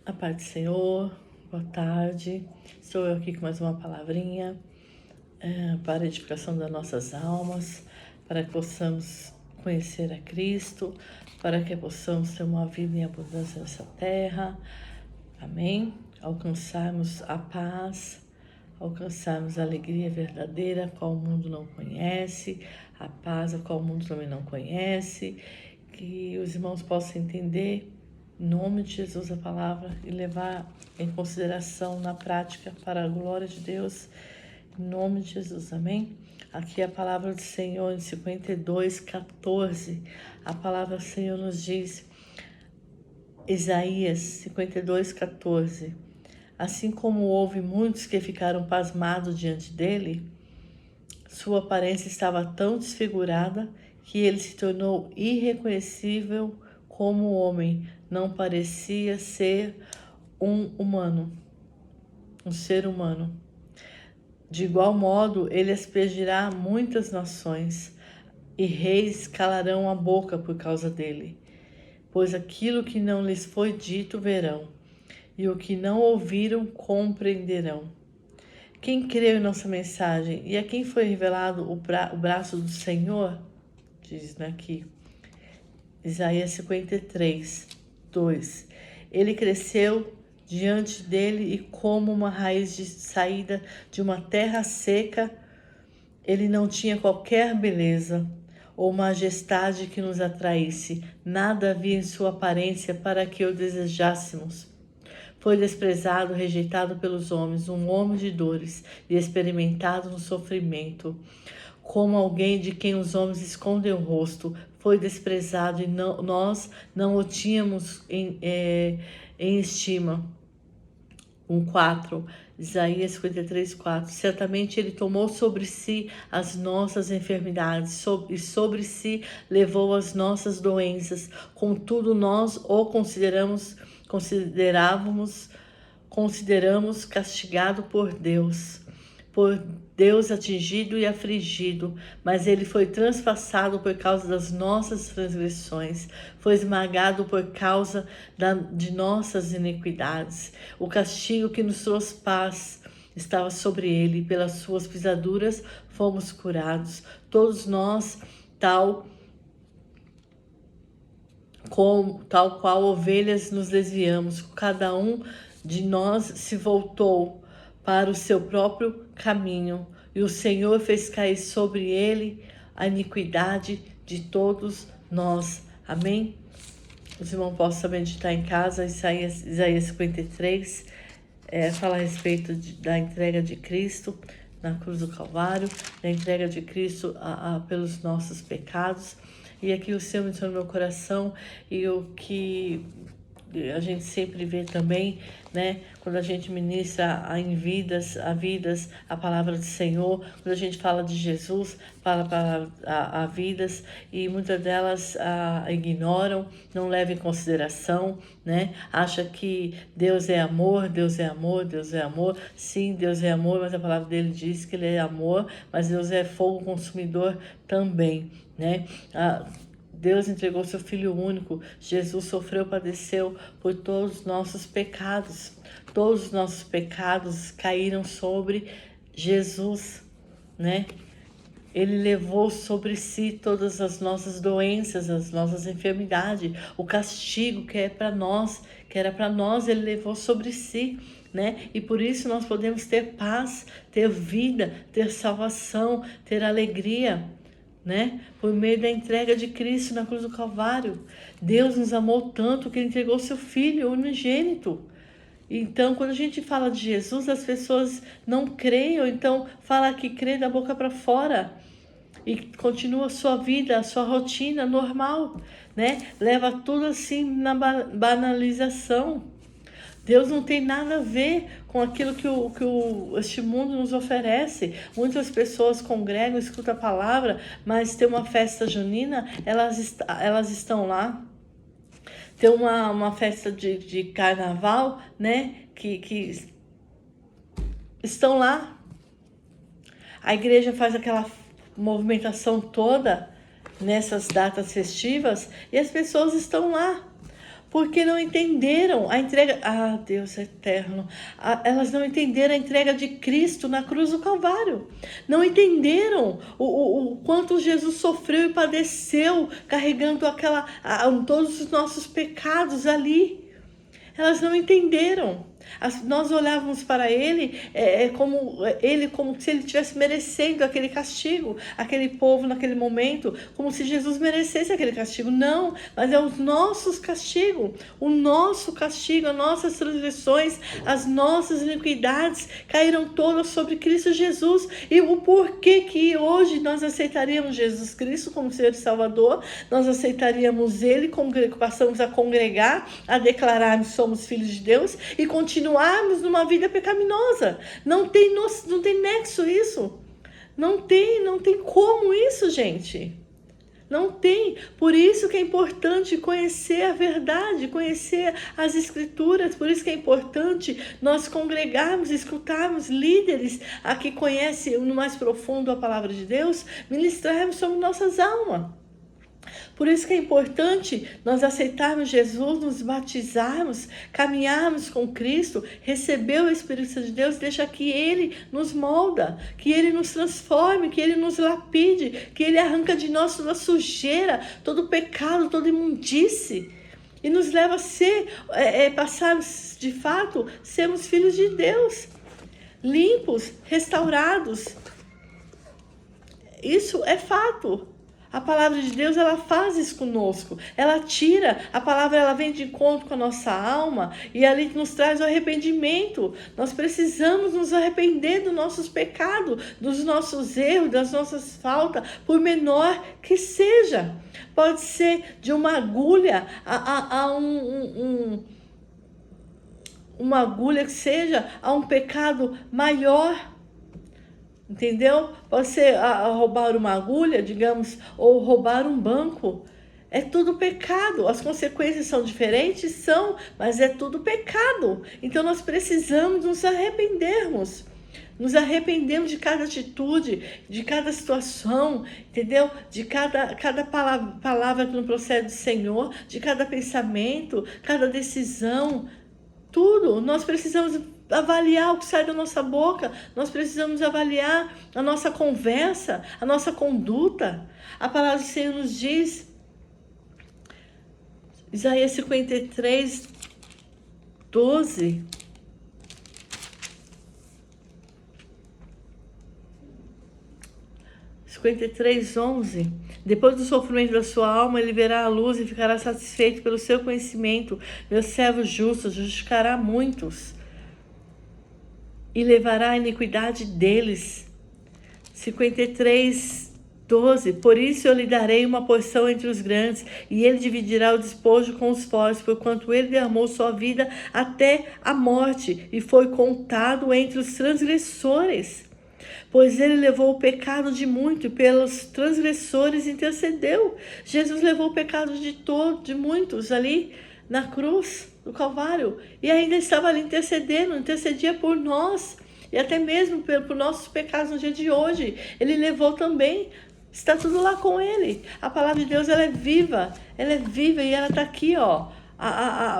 A paz do Senhor, boa tarde. Estou eu aqui com mais uma palavrinha para a edificação das nossas almas, para que possamos conhecer a Cristo, para que possamos ter uma vida em abundância nessa terra. Amém? Alcançarmos a paz, alcançarmos a alegria verdadeira, a qual o mundo não conhece, a paz a qual o mundo também não conhece, que os irmãos possam entender em nome de Jesus a palavra e levar em consideração na prática para a glória de Deus, em nome de Jesus, amém? Aqui a palavra do Senhor em 52:14, a palavra do Senhor nos diz, Isaías 52:14, assim como houve muitos que ficaram pasmados diante dele, sua aparência estava tão desfigurada que ele se tornou irreconhecível como homem, não parecia ser um ser humano. De igual modo, ele aspergirá muitas nações, e reis calarão a boca por causa dele. Pois aquilo que não lhes foi dito verão, e o que não ouviram compreenderão. Quem creu em nossa mensagem e a quem foi revelado o braço do Senhor? Diz aqui, Isaías 53:2. Ele cresceu diante dele e como uma raiz de saída de uma terra seca, ele não tinha qualquer beleza ou majestade que nos atraísse, nada havia em sua aparência para que o desejássemos. Foi desprezado, rejeitado pelos homens, um homem de dores e experimentado no sofrimento. Como alguém de quem os homens escondem o rosto, foi desprezado e nós não o tínhamos em estima. 1:4, Isaías 53:4. Certamente ele tomou sobre si as nossas enfermidades e sobre si levou as nossas doenças. Contudo, nós o consideramos castigado por Deus atingido e afligido, mas ele foi transpassado por causa das nossas transgressões, foi esmagado por causa de nossas iniquidades. O castigo que nos trouxe paz estava sobre ele, pelas suas pisaduras fomos curados. Todos nós, tal qual ovelhas nos desviamos, cada um de nós se voltou para o seu próprio caminho, e o Senhor fez cair sobre ele a iniquidade de todos nós. Amém? Os irmãos possam meditar em casa, Isaías 53, fala a respeito da entrega de Cristo na cruz do Calvário, da entrega de Cristo pelos nossos pecados. E aqui o Senhor me ensinou no meu coração, e o que a gente sempre vê também, né? Quando a gente ministra a palavra do Senhor, quando a gente fala de Jesus, fala a vidas, e muitas delas ignoram, não levam em consideração, né? Acha que Deus é amor, Deus é amor, Deus é amor. Sim, Deus é amor, mas a palavra dele diz que ele é amor, mas Deus é fogo consumidor também, né? Deus entregou seu Filho único, Jesus sofreu, padeceu por todos os nossos pecados. Todos os nossos pecados caíram sobre Jesus, né? Ele levou sobre si todas as nossas doenças, as nossas enfermidades, o castigo que era para nós, ele levou sobre si, né? E por isso nós podemos ter paz, ter vida, ter salvação, ter alegria, né? Por meio da entrega de Cristo na cruz do Calvário. Deus nos amou tanto que ele entregou seu Filho unigênito. Então, quando a gente fala de Jesus, as pessoas não creem, ou então fala que crê da boca para fora e continua a sua vida, a sua rotina normal, né? Leva tudo assim na banalização. Deus não tem nada a ver com aquilo que este mundo nos oferece. Muitas pessoas congregam, escutam a palavra, mas tem uma festa junina, elas estão lá. Tem uma festa de carnaval, né? Que estão lá. A igreja faz aquela movimentação toda nessas datas festivas e as pessoas estão lá. porque não entenderam a entrega. Ah, Deus eterno. Elas não entenderam a entrega de Cristo na cruz do Calvário. Não entenderam o quanto Jesus sofreu e padeceu, carregando todos os nossos pecados ali. Elas não entenderam. Nós olhávamos para ele como se ele estivesse merecendo aquele castigo, aquele povo naquele momento, como se Jesus merecesse aquele castigo. Não, mas é os nossos castigos, o nosso castigo, as nossas transgressões, as nossas iniquidades caíram todas sobre Cristo Jesus. E o porquê que hoje nós aceitaríamos Jesus Cristo como Senhor e Salvador, nós aceitaríamos ele, passamos a congregar, a declararmos que somos filhos de Deus e continuarmos numa vida pecaminosa. Não tem nexo isso. Não tem como isso, gente. Não tem. Por isso que é importante conhecer a verdade, conhecer as Escrituras. Por isso que é importante nós congregarmos, escutarmos líderes a que conhecem no mais profundo a palavra de Deus, ministrarmos sobre nossas almas. Por isso que é importante nós aceitarmos Jesus, nos batizarmos, caminharmos com Cristo, receber o Espírito Santo de Deus, deixa que Ele nos molda, que Ele nos transforme, que Ele nos lapide, que Ele arranca de nós toda a sujeira, todo o pecado, toda imundície, e nos leva a passarmos, de fato, sermos filhos de Deus, limpos, restaurados. Isso é fato. A palavra de Deus, ela faz isso conosco. Ela tira, a palavra ela vem de encontro com a nossa alma e ali nos traz o arrependimento. Nós precisamos nos arrepender dos nossos pecados, dos nossos erros, das nossas faltas, por menor que seja. Pode ser de uma agulha uma agulha que seja a um pecado maior. Entendeu? Pode ser roubar uma agulha, digamos, ou roubar um banco. É tudo pecado. As consequências são diferentes? Mas é tudo pecado. Então nós precisamos nos arrependermos. Nos arrependemos de cada atitude, de cada situação, entendeu? De cada palavra que não procede do Senhor, de cada pensamento, cada decisão. Tudo. Nós precisamos avaliar o que sai da nossa boca, nós precisamos avaliar a nossa conversa, a nossa conduta. A palavra do Senhor nos diz, Isaías 53, 12. Depois do sofrimento da sua alma, ele verá a luz e ficará satisfeito pelo seu conhecimento. Meu servo justo justificará muitos e levará a iniquidade deles. 53, 12. Por isso eu lhe darei uma porção entre os grandes, e ele dividirá o despojo com os fortes, porquanto ele derramou sua vida até a morte, e foi contado entre os transgressores. Pois ele levou o pecado de muito, e pelos transgressores intercedeu. Jesus levou o pecado de muitos ali na cruz do Calvário, e ainda estava ali intercedia por nós, e até mesmo por nossos pecados no dia de hoje. Ele levou também, está tudo lá com ele. A palavra de Deus, ela é viva e ela está aqui, ó.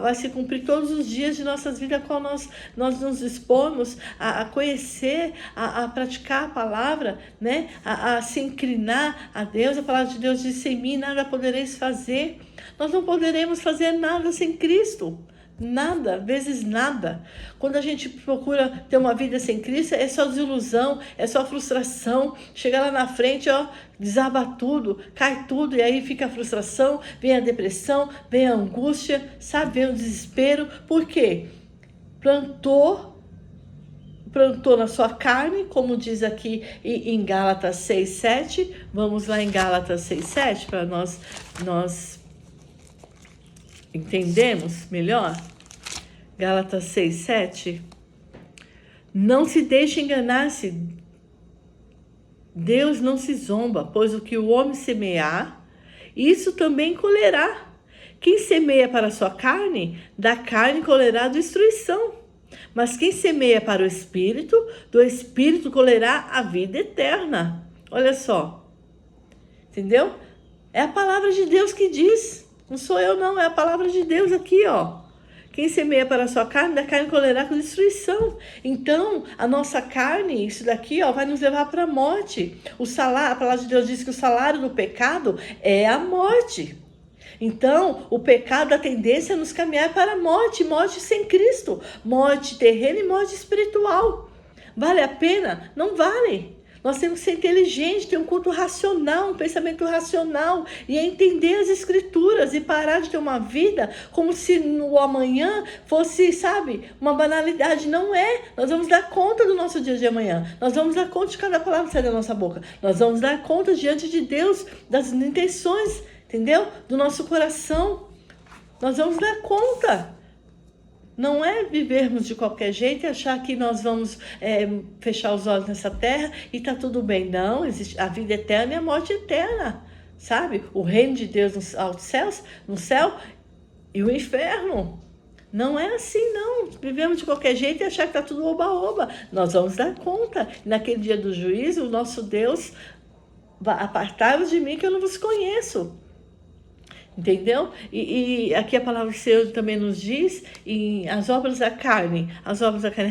Vai se cumprir todos os dias de nossas vidas, qual nós nos dispomos a conhecer, a praticar a palavra, né? A se inclinar a Deus. A palavra de Deus diz: sem mim nada podereis fazer. Nós não poderemos fazer nada sem Cristo. Nada, vezes nada. Quando a gente procura ter uma vida sem Cristo, é só desilusão, é só frustração. Chega lá na frente, ó, desaba tudo, cai tudo, e aí fica a frustração, vem a depressão, vem a angústia, sabe, vem o desespero. Por quê? Plantou na sua carne, como diz aqui em Gálatas 6:7. Vamos lá em Gálatas 6:7 para nós entendemos melhor. Gálatas 6:7. Não se deixe enganar-se. Deus não se zomba, pois o que o homem semear, isso também colherá. Quem semeia para a sua carne, da carne colherá destruição. Mas quem semeia para o Espírito, do Espírito colherá a vida eterna. Olha só. Entendeu? É a palavra de Deus que diz. Não sou eu não, é a palavra de Deus aqui, ó. Quem semeia para a sua carne, da carne colherá com destruição. Então, a nossa carne, isso daqui, ó, vai nos levar para a morte. O salário, a palavra de Deus diz que o salário do pecado é a morte. Então, o pecado, a tendência é nos caminhar para a morte, morte sem Cristo, morte terrena e morte espiritual. Vale a pena? Não vale. Nós temos que ser inteligentes, ter um culto racional, um pensamento racional e entender as escrituras e parar de ter uma vida como se no amanhã fosse, sabe, uma banalidade. Não é. Nós vamos dar conta do nosso dia de amanhã. Nós vamos dar conta de cada palavra que sai da nossa boca. Nós vamos dar conta diante de Deus das intenções, entendeu? Do nosso coração. Nós vamos dar conta. Não é vivermos de qualquer jeito e achar que nós vamos fechar os olhos nessa terra e tá tudo bem. Não, existe a vida eterna e a morte eterna, sabe? O reino de Deus no céu e o inferno. Não é assim, não. Vivemos de qualquer jeito e achar que tá tudo oba-oba. Nós vamos dar conta. Naquele dia do juízo, o nosso Deus, apartai-vos de mim que eu não vos conheço. Entendeu? E aqui a palavra do Senhor também nos diz em as obras da carne,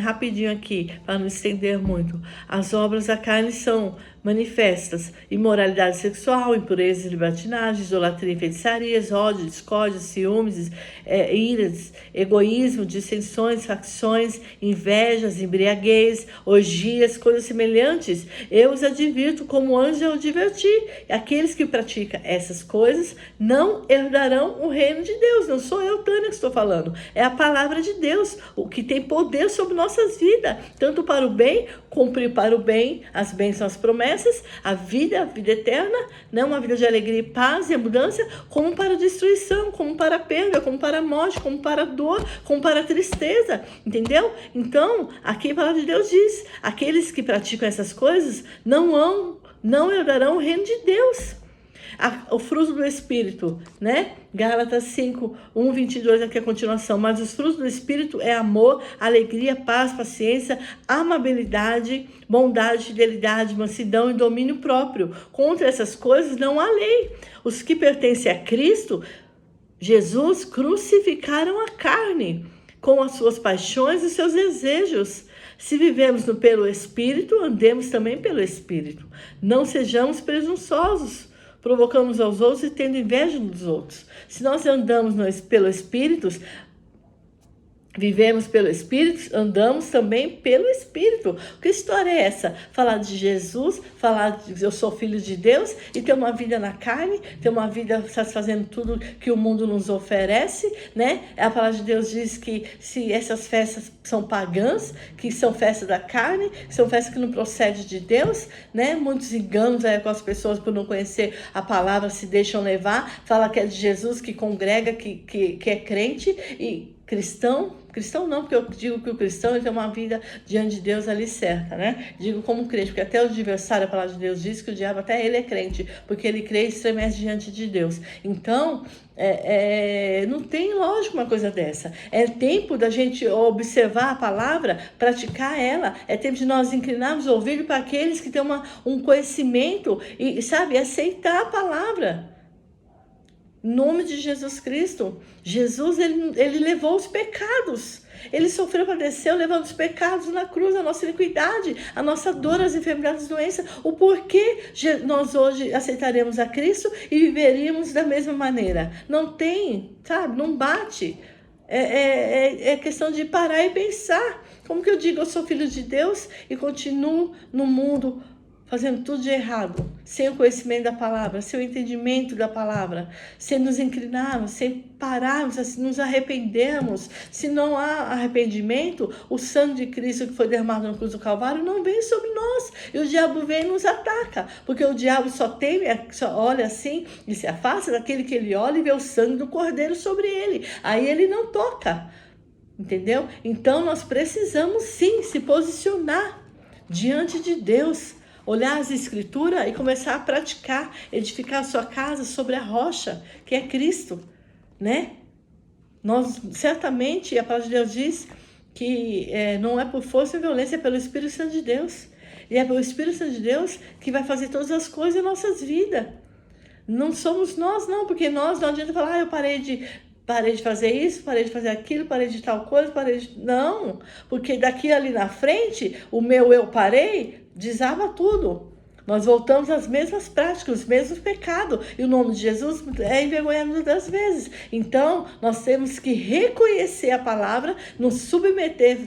rapidinho aqui, para não estender muito. As obras da carne são manifestas: imoralidade sexual, impureza e libertinagem, idolatria e feitiçarias, ódio, discórdia, ciúmes, iras, egoísmo, dissensões, facções, invejas, embriaguez, orgias, coisas semelhantes. Eu os advirto como anjo eu adverti. Aqueles que praticam essas coisas não herdarão o reino de Deus. Não sou eu, Tânia, que estou falando. É a palavra de Deus, o que tem poder sobre nossas vidas, tanto para o bem, cumprir para o bem as bênçãos, as promessas, a vida eterna, né? Uma vida de alegria e paz e abundância, como para a destruição, como para a perda, como para a morte, como para a dor, como para a tristeza, entendeu? Então, aqui a palavra de Deus diz, aqueles que praticam essas coisas não herdarão o reino de Deus. O fruto do Espírito, né? Gálatas 5, 1, 22, aqui a continuação. Mas os frutos do Espírito é amor, alegria, paz, paciência, amabilidade, bondade, fidelidade, mansidão e domínio próprio. Contra essas coisas não há lei. Os que pertencem a Cristo, Jesus, crucificaram a carne com as suas paixões e seus desejos. Se vivemos pelo Espírito, andemos também pelo Espírito. Não sejamos presunçosos, provocamos aos outros e tendo inveja dos outros. Se nós andamos pelo Espírito, vivemos pelo Espírito, andamos também pelo Espírito. Que história é essa? Falar de Jesus, falar de eu sou filho de Deus e ter uma vida na carne, ter uma vida satisfazendo tudo que o mundo nos oferece, né? A palavra de Deus diz que se essas festas são pagãs, que são festas da carne, que são festas que não procedem de Deus, né? Muitos enganos com as pessoas por não conhecer a palavra, se deixam levar, fala que é de Jesus, que congrega, que é crente e cristão não, porque eu digo que o cristão ele tem uma vida diante de Deus ali certa, né? Digo como crente, porque até o adversário, a palavra de Deus diz que o diabo até ele é crente, porque ele crê e estremece diante de Deus. Então, não tem lógica uma coisa dessa. É tempo da gente observar a palavra, praticar ela, é tempo de nós inclinarmos o ouvido para aqueles que têm um conhecimento e, sabe, aceitar a palavra. Em nome de Jesus Cristo. Jesus, ele levou os pecados. Ele sofreu, padeceu, levando os pecados na cruz, a nossa iniquidade, a nossa dor, as enfermidades, as doenças. O porquê nós hoje aceitaremos a Cristo e viveríamos da mesma maneira? Não tem, sabe? Não bate. É questão de parar e pensar. Como que eu digo, eu sou filho de Deus e continuo no mundo fazendo tudo de errado, sem o conhecimento da palavra, sem o entendimento da palavra, sem nos inclinarmos, sem pararmos, assim, nos arrependermos. Se não há arrependimento, o sangue de Cristo que foi derramado na cruz do Calvário não vem sobre nós. E o diabo vem e nos ataca, porque o diabo só olha assim e se afasta daquele que ele olha e vê o sangue do Cordeiro sobre ele. Aí ele não toca, entendeu? Então nós precisamos sim se posicionar diante de Deus, olhar as escrituras e começar a praticar, edificar a sua casa sobre a rocha, que é Cristo, né? Nós, certamente, a palavra de Deus diz que não é por força e violência, é pelo Espírito Santo de Deus. E é pelo Espírito Santo de Deus que vai fazer todas as coisas em nossas vidas. Não somos nós, não, porque nós não adianta falar, eu parei de fazer isso, parei de fazer aquilo, parei de tal coisa, parei de... Não, porque daqui ali na frente, o meu eu parei, desaba tudo. Nós voltamos às mesmas práticas, os mesmos pecados. E o nome de Jesus é envergonhado das vezes. Então, nós temos que reconhecer a palavra, nos submeter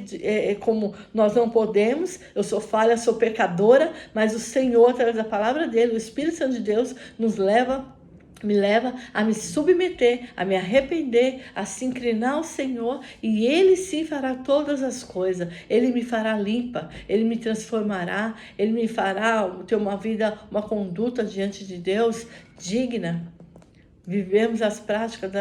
como nós não podemos. Eu sou falha, sou pecadora, mas o Senhor, através da palavra dele, o Espírito Santo de Deus, me leva a me submeter, a me arrepender, a se inclinar ao Senhor, e Ele sim fará todas as coisas. Ele me fará limpa, Ele me transformará, Ele me fará ter uma vida, uma conduta diante de Deus digna. Vivemos as práticas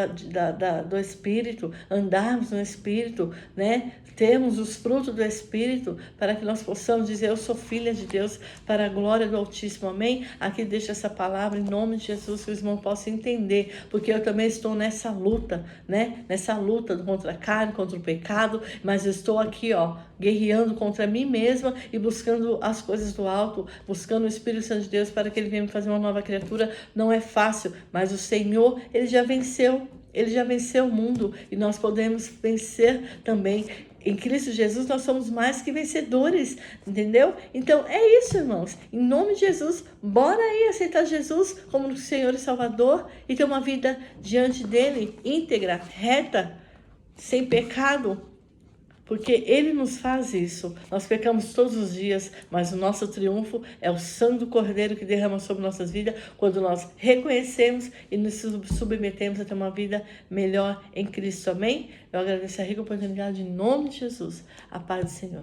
do Espírito, andarmos no Espírito, né? Temos os frutos do Espírito, para que nós possamos dizer, eu sou filha de Deus, para a glória do Altíssimo, amém? Aqui deixa essa palavra em nome de Jesus, que os irmãos possam entender, porque eu também estou nessa luta, né? Nessa luta contra a carne, contra o pecado, mas eu estou aqui, ó, guerreando contra mim mesma e buscando as coisas do alto, buscando o Espírito Santo de Deus para que Ele venha me fazer uma nova criatura. Não é fácil, mas o Senhor, Ele já venceu. Ele já venceu o mundo e nós podemos vencer também. Em Cristo Jesus nós somos mais que vencedores, entendeu? Então é isso, irmãos. Em nome de Jesus, bora aí aceitar Jesus como Senhor e Salvador e ter uma vida diante dele, íntegra, reta, sem pecado. Porque Ele nos faz isso. Nós pecamos todos os dias, mas o nosso triunfo é o sangue do Cordeiro que derrama sobre nossas vidas quando nós reconhecemos e nos submetemos a ter uma vida melhor em Cristo. Amém? Eu agradeço a rica oportunidade em nome de Jesus. A paz do Senhor.